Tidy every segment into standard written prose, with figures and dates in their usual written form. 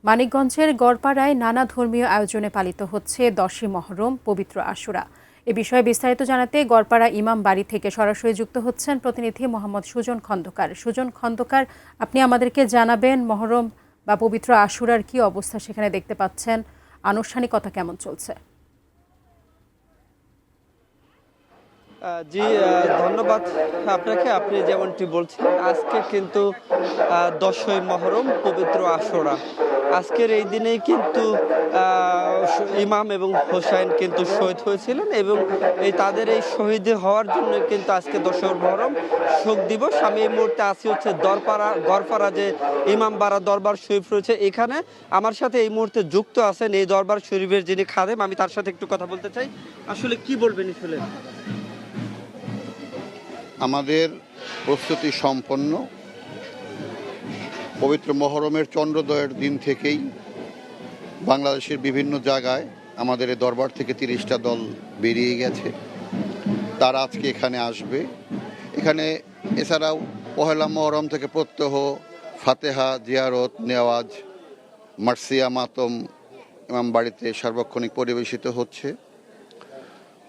মানিকগঞ্জের গড়পাড়ায় নানা ধর্মীয় আয়োজনে পালিত হচ্ছে 10ই মহরম পবিত্র আশুরা। এ বিষয়ে বিস্তারিত জানাতে গড়পাড়া ইমাম বাড়ি থেকে সরাসরি যুক্ত হচ্ছেন প্রতিনিধি মোহাম্মদ সুজন খন্দকার। সুজন খন্দকার, আপনি আমাদেরকে জানাবেন মহরম বা পবিত্র আশুরার কি অবস্থা সেখানে দেখতে পাচ্ছেন, আনুষ্ঠানিকতা কেমন চলছে? জি, ধন্যবাদ আপনাকে। আপনি যেমনটি বলছিলেন, আজকে কিন্তু 10ই মহরম পবিত্র আশুরা। আজকের এই দিনেই কিন্তু ইমাম এবং হোসাইন কিন্তু শহীদ হয়েছিলেন এবং তাদের এই শহীদ হওয়ার জন্য কিন্তু আজকে 10ই মহরম শোক দিবস। আমি এই মুহূর্তে আছি হচ্ছে গড়পাড়া যে ইমামবাড়া দরবার শরীফ রয়েছে এখানে। আমার সাথে এই মুহূর্তে যুক্ত আছেন এই দরবার শরীফের যিনি খাদেম, আমি তার সাথে একটু কথা বলতে চাই। আসলে কি বলবেন আসলে? আমাদের প্রস্তুতি সম্পন্ন। পবিত্র মহরমের চন্দ্রোদয়ের দিন থেকেই বাংলাদেশের বিভিন্ন জায়গায় আমাদের এই দরবার থেকে 30টা দল বেরিয়ে গেছে। তারা আজকে এখানে আসবে। এখানে এছাড়াও পহেলা মহরম থেকে প্রত্যহ ফাতেহা, জিয়ারত, নেওয়াজ, মার্সিয়া, মাতম ইমাম বাড়িতে সার্বক্ষণিক পরিবেশিত হচ্ছে।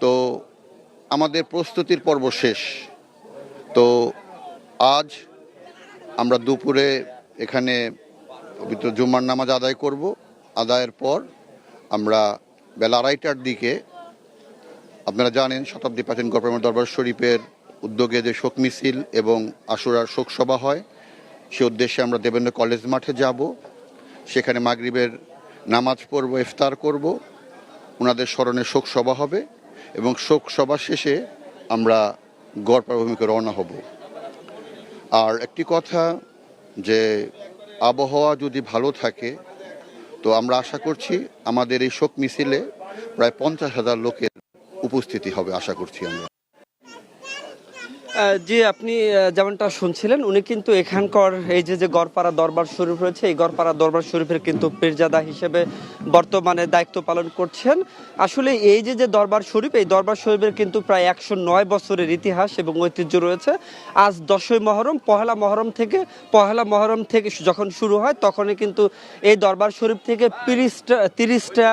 তো আমাদের প্রস্তুতির পর্ব শেষ। তো আজ আমরা দুপুরে এখানে পবিত্র জুম্মার নামাজ আদায় করব। আদায়ের পর আমরা বেলা 2:30টার দিকে, আপনারা জানেন শতাব্দী প্রাচীন গড়পাড়া দরবার শরীফের উদ্যোগে যে শোক মিছিল এবং আশুরার শোক সভা হয়, সে উদ্দেশ্যে আমরা দেবেন্দ্র কলেজ মাঠে যাব। সেখানে মাগরিবের নামাজ পড়ব, ইফতার করব, ওনাদের স্মরণে শোক সভা হবে এবং শোক সভা শেষে আমরা গড়পাড়া অভিমুখে রওনা হব। আর একটি কথা, যে আবহাওয়া যদি ভালো থাকে তো আমরা আশা করছি আমাদের এই শোক মিছিলে প্রায় 50,000 লোকের উপস্থিতি হবে আশা করছি আমরা। জি, আপনি যেমনটা শুনছিলেন, উনি কিন্তু এখানকার এই যে গড়পাড়া দরবার শরীফ রয়েছে, এই গড়পাড়া দরবার শরীফের কিন্তু পীরজাদা হিসেবে বর্তমানে দায়িত্ব পালন করছেন। আসলে এই যে দরবার শরীফ, এই দরবার শরীফের কিন্তু প্রায় 109 বছরের ইতিহাস এবং ঐতিহ্য রয়েছে। আজ 10ই মহরম, পহেলা মহরম থেকে যখন শুরু হয় তখনই কিন্তু এই দরবার শরীফ থেকে 30টা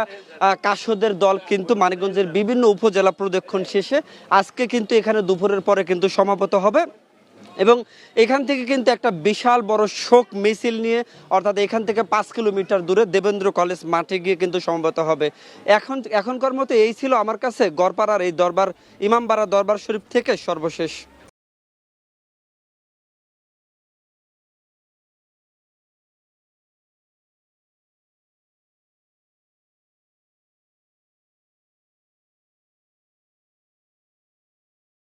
কাসদের দল কিন্তু মানিকগঞ্জের বিভিন্ন উপজেলা প্রদক্ষিণ শেষে আজকে কিন্তু এখানে দুপুরের পরে কিন্তু সমাবেত হবে এবং এখান থেকে কিন্তু একটা বিশাল বড় শোক মিছিল নিয়ে, অর্থাৎ এখান থেকে 5 কিলোমিটার দূরে দেবেন্দ্র কলেজ মাঠে গিয়ে কিন্তু সমবেত হবে। এখনকার মতো এই ছিল আমার কাছে গড়পাড়ার এই ইমামবাড়া দরবার শরীফ থেকে সর্বশেষ।